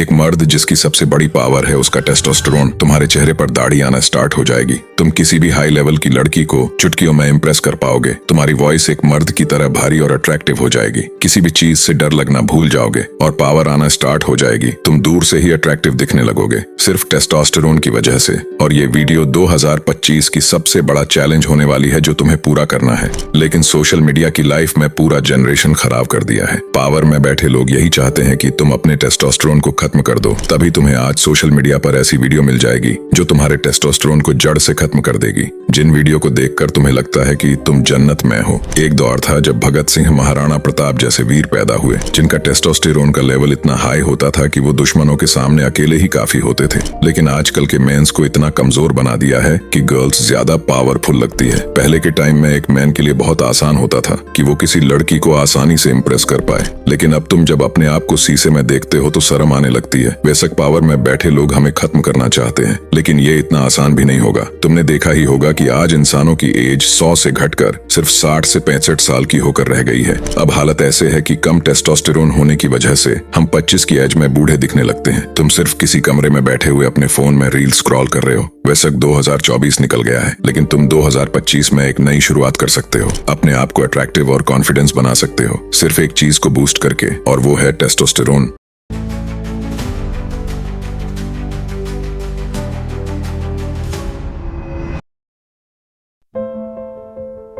एक मर्द जिसकी सबसे बड़ी पावर है उसका टेस्टोस्टेरोन, तुम्हारे चेहरे पर दाढ़ी आना स्टार्ट हो जाएगी। तुम किसी भी हाई लेवल की लड़की को चुटकियों में इम्प्रेस कर पाओगे। तुम्हारी वॉइस एक मर्द की तरह भारी और अट्रैक्टिव हो जाएगी। किसी भी चीज से डर लगना भूल जाओगे और पावर आना स्टार्ट हो जाएगी। तुम दूर से ही अट्रैक्टिव दिखने लगोगे सिर्फ टेस्टोस्टेरोन की वजह से। और ये वीडियो 2025 की सबसे बड़ा चैलेंज होने वाली है जो तुम्हें पूरा करना है। लेकिन सोशल मीडिया की लाइफ में पूरा जनरेशन खराब कर दिया है। पावर में बैठे लोग यही चाहते हैं कि तुम अपने टेस्टोस्टेरोन को खत्म कर दो, तभी तुम्हें आज सोशल मीडिया पर ऐसी वीडियो मिल जाएगी जो तुम्हारे टेस्टोस्टेरोन को जड़ से खत्म कर देगी। जिन वीडियो को देखकर तुम्हें लगता है कि तुम जन्नत में हो। एक दौर था जब भगत सिंह, महाराणा प्रताप जैसे वीर पैदा हुए जिनका टेस्टोस्टेरोन का लेवल इतना हाई होता था कि वो दुश्मनों के सामने अकेले ही काफी होते थे। लेकिन आजकल के मेंस को इतना कमजोर बना दिया है कि गर्ल्स ज्यादा पावरफुल लगती है। पहले के टाइम में एक मैन के लिए बहुत आसान होता था कि वो किसी लड़की को आसानी से इम्प्रेस कर पाए, लेकिन अब तुम जब अपने आप को शीशे में देखते हो तो शर्म आने लगती है। बेशक पावर में बैठे लोग हमें खत्म करना चाहते हैं, लेकिन ये इतना आसान भी नहीं होगा। तुमने देखा ही होगा कि आज इंसानों की एज 100 से घटकर सिर्फ 60 से 65 साल की होकर रह गई है। अब हालत ऐसे है कि कम टेस्टोस्टेरोन होने की वजह से हम 25 की एज में बूढ़े दिखने लगते हैं। तुम सिर्फ किसी कमरे में बैठे हुए अपने फोन में रील स्क्रॉल कर रहे हो। बेशक 2024 निकल गया है, लेकिन तुम 2025 में एक नई शुरुआत कर सकते हो। अपने आप को अट्रैक्टिव और कॉन्फिडेंस बना सकते हो सिर्फ एक चीज को बूस्ट करके, और वो है टेस्टोस्टेरोन।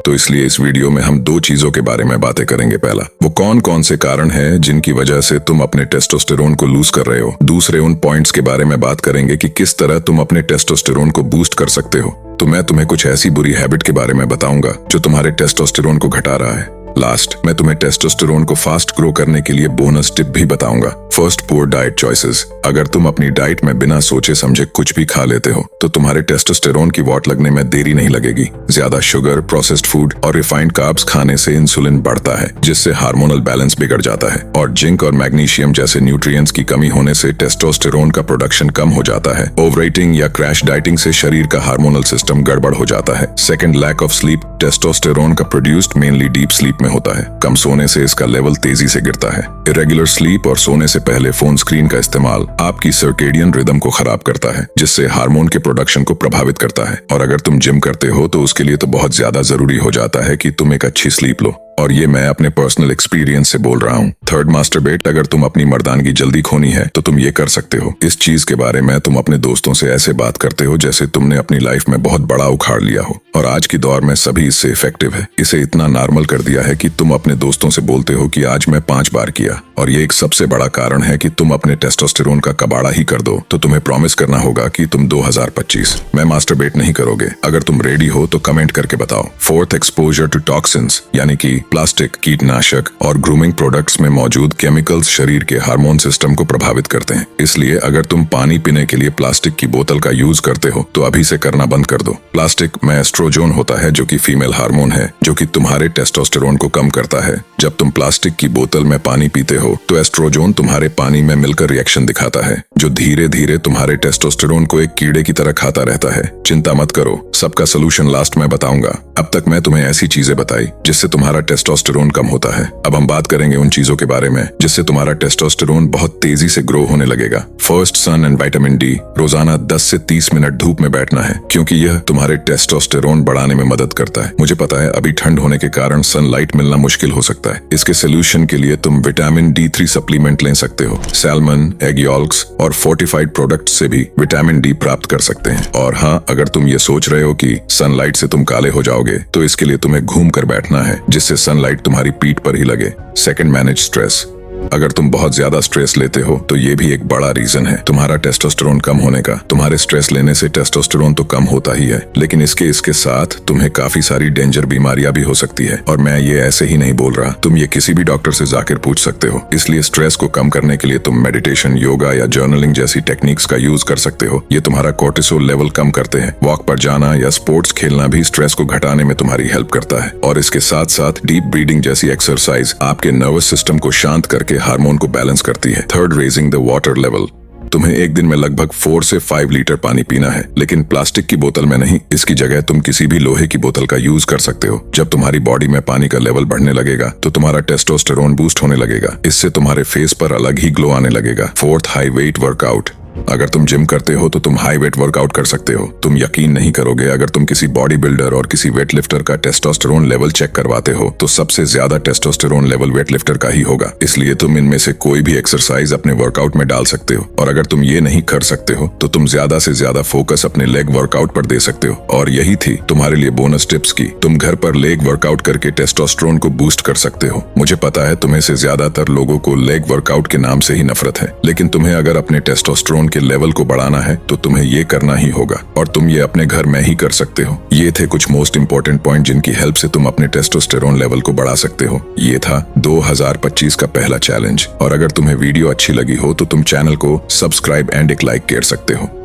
तो इसलिए इस वीडियो में हम दो चीजों के बारे में बातें करेंगे। पहला, वो कौन कौन से कारण हैं जिनकी वजह से तुम अपने टेस्टोस्टेरोन को लूज कर रहे हो। दूसरे, उन पॉइंट्स के बारे में बात करेंगे कि किस तरह तुम अपने टेस्टोस्टेरोन को बूस्ट कर सकते हो। तो मैं तुम्हें कुछ ऐसी बुरी हैबिट के बारे में बताऊंगा जो तुम्हारे टेस्टोस्टेरोन को घटा रहा है। लास्ट, मैं तुम्हें टेस्टोस्टेरोन को फास्ट ग्रो करने के लिए बोनस टिप भी बताऊंगा। First, poor diet choices. अगर तुम अपनी डाइट में बिना सोचे समझे कुछ भी खा लेते हो तो तुम्हारे टेस्टोस्टेरोन की वॉट लगने में देरी नहीं लगेगी। ज्यादा शुगर, प्रोसेस्ड फूड और रिफाइंड कार्ब्स खाने से इंसुलिन बढ़ता है, जिससे हार्मोनल बैलेंस बिगड़ जाता है। और जिंक और मैग्नीशियम जैसे न्यूट्रिएंट्स की कमी होने से टेस्टोस्टेरोन का प्रोडक्शन कम हो जाता है। ओवर ईटिंग या क्रैश डाइटिंग से शरीर का हार्मोनल सिस्टम गड़बड़ हो जाता है। Second, lack of sleep. Testosterone का प्रोड्यूस्ड मेनली डीप स्लीप में होता है। कम सोने से इसका लेवल तेजी से गिरता है। इरेगुलर स्लीप और सोने से पहले फोन स्क्रीन का इस्तेमाल आपकी सर्केडियन रिदम को खराब करता है, जिससे हार्मोन के प्रोडक्शन को प्रभावित करता है। और अगर तुम जिम करते हो तो उसके लिए तो बहुत ज्यादा जरूरी हो जाता है कि तुम एक अच्छी स्लीप लो, और ये मैं अपने पर्सनल एक्सपीरियंस से बोल रहा हूँ। Third, masturbate. अगर तुम अपनी मर्दानगी जल्दी खोनी है तो तुम ये कर सकते हो। इस चीज के बारे में तुम अपने दोस्तों से ऐसे बात करते हो जैसे तुमने अपनी लाइफ में बहुत बड़ा उखाड़ लिया हो, और आज की दौर में सभी इससे इफेक्टिव है। इसे इतना नॉर्मल कर दिया है कि तुम अपने दोस्तों से बोलते हो कि आज मैं 5 बार किया, और ये एक सबसे बड़ा कारण है कि तुम अपने टेस्टोस्टेरोन का कबाड़ा ही कर दो। तो तुम्हें प्रॉमिस करना होगा कि तुम 2025 में मास्टरबेट नहीं करोगे। अगर तुम रेडी हो तो कमेंट करके बताओ। फोर्थ, एक्सपोजर टू टॉक्सिन्स, यानी कि प्लास्टिक, कीटनाशक और ग्रूमिंग प्रोडक्ट्स में मौजूद केमिकल्स शरीर के हार्मोन सिस्टम को प्रभावित करते हैं। इसलिए अगर तुम पानी पीने के लिए प्लास्टिक की बोतल का यूज करते हो तो अभी से करना बंद कर दो। प्लास्टिक में एस्ट्रोजोन होता है जो कि फीमेल हार्मोन है, जो कि तुम्हारे टेस्टोस्टेरोन को कम करता है। जब तुम प्लास्टिक की बोतल में पानी पीते हो तो एस्ट्रोजोन तुम्हारे पानी में मिलकर रिएक्शन दिखाता है, जो धीरे धीरे तुम्हारे टेस्टोस्टेरोन को एक कीड़े की तरह खाता रहता है। चिंता मत करो, सबका सोल्यूशन लास्ट में बताऊंगा। अब तक मैं तुम्हें ऐसी चीजें बताई जिससे तुम्हारा टेस्टोस्टेरोन कम होता है। अब हम बात करेंगे उन चीजों के बारे में जिससे तुम्हारा टेस्टोस्टेरोन बहुत तेजी से ग्रो होने लगेगा। First, sun and vitamin D. रोजाना 10 से 30 मिनट धूप में बैठना है, क्योंकि यह तुम्हारे टेस्टोस्टेरोन बढ़ाने में मदद करता है। मुझे पता है अभी ठंड होने के कारण सनलाइट मिलना मुश्किल हो सकता है। इसके सोल्यूशन के लिए तुम विटामिन D3 सप्लीमेंट ले सकते हो। सैल्मन, एग यॉल्क्स और फोर्टिफाइड प्रोडक्ट्स से भी विटामिन डी प्राप्त कर सकते हैं। और हाँ, अगर तुम ये सोच रहे हो कि सनलाइट से तुम काले हो जाओगे तो इसके लिए तुम्हें घूम कर बैठना है, जिससे सनलाइट तुम्हारी पीठ पर ही लगे। Second, manage stress. अगर तुम बहुत ज्यादा स्ट्रेस लेते हो तो ये भी एक बड़ा रीजन है तुम्हारा टेस्टोस्टेरोन कम होने का। तुम्हारे स्ट्रेस लेने से टेस्टोस्टेरोन तो कम होता ही है, लेकिन इसके साथ तुम्हें काफी सारी डेंजर बीमारियां भी हो सकती है। और मैं ये ऐसे ही नहीं बोल रहा, तुम ये किसी भी डॉक्टर से जाकर पूछ सकते हो। इसलिए स्ट्रेस को कम करने के लिए तुम मेडिटेशन, योगा या जर्नलिंग जैसी टेक्निक्स का यूज कर सकते हो। ये तुम्हारा कोर्टिसोल लेवल कम करते हैं। वॉक पर जाना या स्पोर्ट्स खेलना भी स्ट्रेस को घटाने में तुम्हारी हेल्प करता है। और इसके साथ साथ डीप ब्रीदिंग जैसी एक्सरसाइज आपके नर्वस सिस्टम को शांत करके हार्मोन को बैलेंस करती है। Third, raising the water level. तुम्हें एक दिन में लगभग 4 से 5 लीटर पानी पीना है, लेकिन प्लास्टिक की बोतल में नहीं। इसकी जगह तुम किसी भी लोहे की बोतल का यूज कर सकते हो। जब तुम्हारी बॉडी में पानी का लेवल बढ़ने लगेगा तो तुम्हारा टेस्टोस्टेरोन बूस्ट होने लगेगा। इससे तुम्हारे फेस पर अलग ही ग्लो आने लगेगा। Fourth, high wait workout. अगर तुम जिम करते हो तो तुम हाई वेट वर्कआउट कर सकते हो। तुम यकीन नहीं करोगे, अगर तुम किसी बॉडी बिल्डर और किसी वेट लिफ्टर का टेस्टोस्टेरोन लेवल चेक करवाते हो तो सबसे ज्यादा टेस्टोस्टेरोन लेवल वेट लिफ्टर का ही होगा। इसलिए तुम इनमें से कोई भी एक्सरसाइज अपने वर्कआउट में डाल सकते हो। और अगर तुम ये नहीं कर सकते हो तो तुम ज्यादा से ज्यादा फोकस अपने लेग वर्कआउट पर दे सकते हो। और यही थी तुम्हारे लिए बोनस टिप्स की। तुम घर पर लेग वर्कआउट करके टेस्टोस्टेरोन को बूस्ट कर सकते हो। मुझे पता है तुम्हें से ज्यादातर लोगों को लेग वर्कआउट के नाम से ही नफरत है, लेकिन तुम्हें अगर अपने टेस्टोस्टेरोन के लेवल को बढ़ाना है तो तुम्हें ये करना ही होगा, और तुम ये अपने घर में ही कर सकते हो। ये थे कुछ मोस्ट इंपोर्टेंट पॉइंट जिनकी हेल्प से तुम अपने टेस्टोस्टेरोन लेवल को बढ़ा सकते हो। ये था 2025 का पहला चैलेंज। और अगर तुम्हें वीडियो अच्छी लगी हो तो तुम चैनल को सब्सक्राइब एंड एक लाइक कर सकते हो।